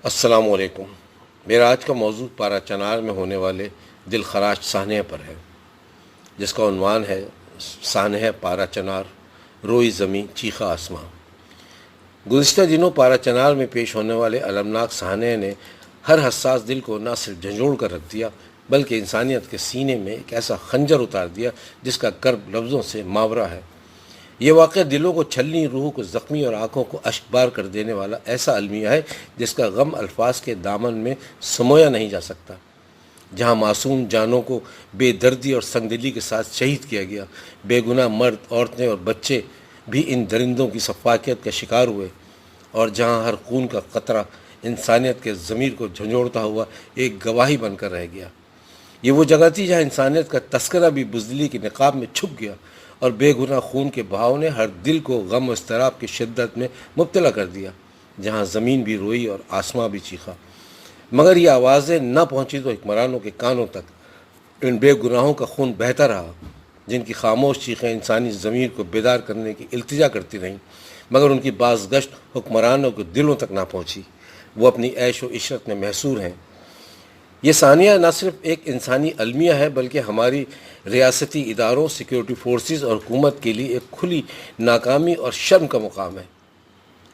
السلام علیکم۔ میرا آج کا موضوع پارا چنار میں ہونے والے دل خراش سانحے پر ہے، جس کا عنوان ہے سانحہ پارا چنار، روئی زمیں چیخا آسماں۔ گزشتہ دنوں پارا چنار میں پیش ہونے والے المناک سانحے نے ہر حساس دل کو نہ صرف جھنجھوڑ کر رکھ دیا بلکہ انسانیت کے سینے میں ایک ایسا خنجر اتار دیا جس کا کرب لفظوں سے ماورا ہے۔ یہ واقعہ دلوں کو چھلنی، روح کو زخمی اور آنکھوں کو اشک بار کر دینے والا ایسا المیہ ہے جس کا غم الفاظ کے دامن میں سمویا نہیں جا سکتا۔ جہاں معصوم جانوں کو بے دردی اور سنگ دلی کے ساتھ شہید کیا گیا، بے گناہ مرد، عورتیں اور بچے بھی ان درندوں کی سفاکیت کا شکار ہوئے، اور جہاں ہر خون کا قطرہ انسانیت کے ضمیر کو جھنجھوڑتا ہوا ایک گواہی بن کر رہ گیا۔ یہ وہ جگہ تھی جہاں انسانیت کا تذکرہ بھی بزدلی کے نقاب میں چھپ گیا اور بے گناہ خون کے بہاؤ نے ہر دل کو غم و اضطراب کی شدت میں مبتلا کر دیا، جہاں زمین بھی روئی اور آسماں بھی چیخا، مگر یہ آوازیں نہ پہنچی تو حکمرانوں کے کانوں تک۔ ان بے گناہوں کا خون بہتا رہا، جن کی خاموش چیخیں انسانی ضمیر کو بیدار کرنے کی التجا کرتی رہیں، مگر ان کی بازگشت حکمرانوں کے دلوں تک نہ پہنچی۔ وہ اپنی عیش و عشرت میں محصور ہیں۔ یہ ثانیہ نہ صرف ایک انسانی المیہ ہے بلکہ ہماری ریاستی اداروں، سیکیورٹی فورسز اور حکومت کے لیے ایک کھلی ناکامی اور شرم کا مقام ہے۔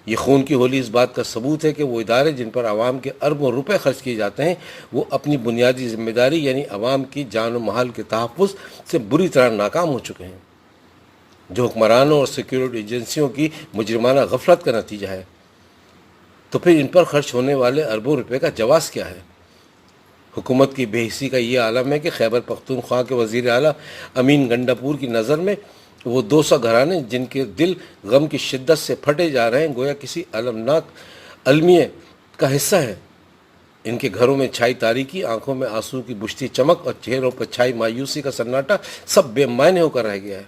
یہ خون کی ہولی اس بات کا ثبوت ہے کہ وہ ادارے جن پر عوام کے اربوں روپے خرچ کیے جاتے ہیں، وہ اپنی بنیادی ذمہ داری یعنی عوام کی جان و مال کے تحفظ سے بری طرح ناکام ہو چکے ہیں، جو حکمرانوں اور سیکیورٹی ایجنسیوں کی مجرمانہ غفلت کا نتیجہ ہے۔ تو پھر ان پر خرچ ہونے والے اربوں روپے کا جواز کیا ہے؟ حکومت کی بے حسی کا یہ عالم ہے کہ خیبر پختونخوا کے وزیر اعلیٰ امین گنڈاپور کی نظر میں وہ 200 گھرانے جن کے دل غم کی شدت سے پھٹے جا رہے ہیں گویا کسی المناک المیہ کا حصہ ہے۔ ان کے گھروں میں چھائی تاریکی، آنکھوں میں آنسو کی بجھتی چمک اور چہروں پر چھائی مایوسی کا سناٹا سب بے معنی ہو کر رہ گیا ہے۔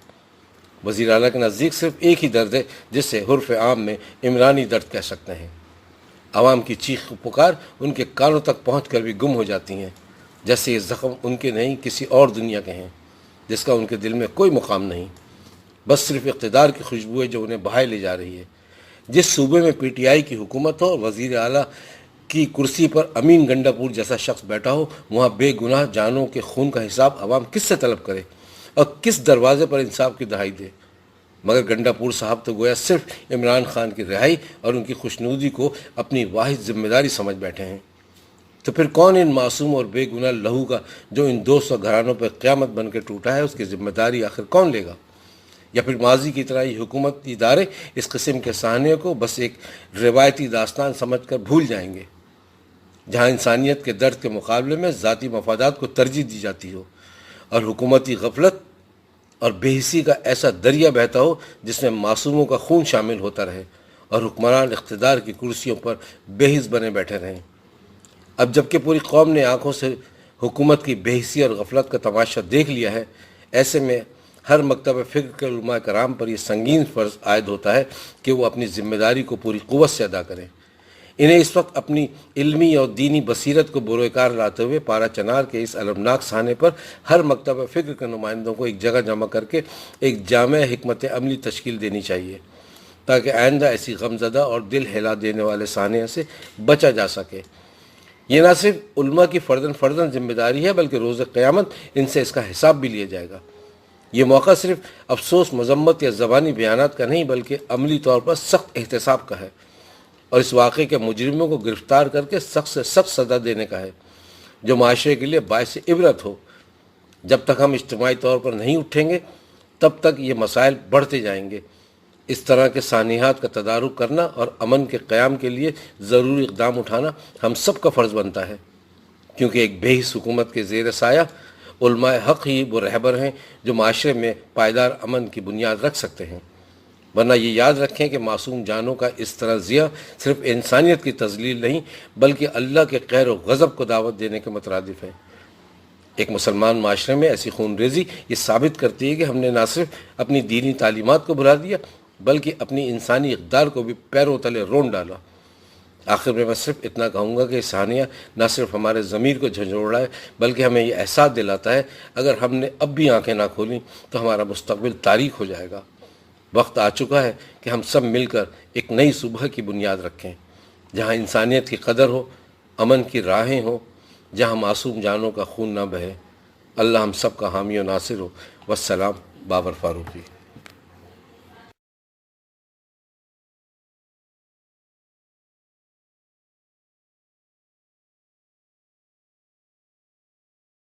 وزیر اعلیٰ کے نزدیک صرف ایک ہی درد ہے جسے حرف عام میں عمرانی درد کہہ سکتے ہیں۔ عوام کی چیخ پکار ان کے کانوں تک پہنچ کر بھی گم ہو جاتی ہیں، جیسے یہ زخم ان کے نہیں کسی اور دنیا کے ہیں جس کا ان کے دل میں کوئی مقام نہیں، بس صرف اقتدار کی خوشبو ہے جو انہیں بہائے لے جا رہی ہے۔ جس صوبے میں پی ٹی آئی کی حکومت ہو اور وزیر اعلیٰ کی کرسی پر امین گنڈاپور جیسا شخص بیٹھا ہو، وہاں بے گناہ جانوں کے خون کا حساب عوام کس سے طلب کرے اور کس دروازے پر انصاف کی دہائی دے؟ مگر گنڈاپور صاحب تو گویا صرف عمران خان کی رہائی اور ان کی خوشنودی کو اپنی واحد ذمہ داری سمجھ بیٹھے ہیں۔ تو پھر کون ان معصوم اور بے گناہ لہو کا جو ان 200 گھرانوں پر قیامت بن کے ٹوٹا ہے، اس کی ذمہ داری آخر کون لے گا؟ یا پھر ماضی کی طرح یہ حکومتی ادارے اس قسم کے سانحے کو بس ایک روایتی داستان سمجھ کر بھول جائیں گے، جہاں انسانیت کے درد کے مقابلے میں ذاتی مفادات کو ترجیح دی جاتی ہو اور حکومتی غفلت اور بے حسی کا ایسا دریا بہتا ہو جس میں معصوموں کا خون شامل ہوتا رہے اور حکمران اقتدار کی کرسیوں پر بے حس بنے بیٹھے رہیں؟ اب جب کہ پوری قوم نے آنکھوں سے حکومت کی بے حسی اور غفلت کا تماشا دیکھ لیا ہے، ایسے میں ہر مکتب فکر کے علماء کرام پر یہ سنگین فرض عائد ہوتا ہے کہ وہ اپنی ذمہ داری کو پوری قوت سے ادا کریں۔ انہیں اس وقت اپنی علمی اور دینی بصیرت کو بروئے کار لاتے ہوئے پارا چنار کے اس المناک سانحے پر ہر مکتب فکر کے نمائندوں کو ایک جگہ جمع کر کے ایک جامع حکمت عملی تشکیل دینی چاہیے، تاکہ آئندہ ایسی غمزدہ اور دل ہلا دینے والے سانحے سے بچا جا سکے۔ یہ نہ صرف علماء کی فرداً ذمہ داری ہے بلکہ روز قیامت ان سے اس کا حساب بھی لیا جائے گا۔ یہ موقع صرف افسوس، مذمت یا زبانی بیانات کا نہیں بلکہ عملی طور پر سخت احتساب کا ہے، اور اس واقعے کے مجرموں کو گرفتار کر کے سخت سے سخت سزا دینے کا ہے، جو معاشرے کے لیے باعث عبرت ہو۔ جب تک ہم اجتماعی طور پر نہیں اٹھیں گے تب تک یہ مسائل بڑھتے جائیں گے۔ اس طرح کے سانحات کا تدارک کرنا اور امن کے قیام کے لیے ضروری اقدام اٹھانا ہم سب کا فرض بنتا ہے، کیونکہ ایک بے حس حکومت کے زیر سایہ علماء حق ہی وہ رہبر ہیں جو معاشرے میں پائیدار امن کی بنیاد رکھ سکتے ہیں۔ ورنہ یہ یاد رکھیں کہ معصوم جانوں کا اس طرح ضیاع صرف انسانیت کی تذلیل نہیں بلکہ اللہ کے قہر و غضب کو دعوت دینے کے مترادف ہے۔ ایک مسلمان معاشرے میں ایسی خون ریزی یہ ثابت کرتی ہے کہ ہم نے نہ صرف اپنی دینی تعلیمات کو بھلا دیا بلکہ اپنی انسانی اقدار کو بھی پیروں تلے رون ڈالا۔ آخر میں صرف اتنا کہوں گا کہ سانحہ نہ صرف ہمارے ضمیر کو جھنجھوڑ رہا ہے بلکہ ہمیں یہ احساس دلاتا ہے اگر ہم نے اب بھی آنکھیں نہ کھولیں تو ہمارا مستقبل تاریک ہو جائے گا۔ وقت آ چکا ہے کہ ہم سب مل کر ایک نئی صبح کی بنیاد رکھیں۔ جہاں انسانیت کی قدر ہو، امن کی راہیں ہوں، جہاں معصوم جانوں کا خون نہ بہے۔ اللہ ہم سب کا حامی و ناصر ہو۔ والسلام، بابر فاروقی۔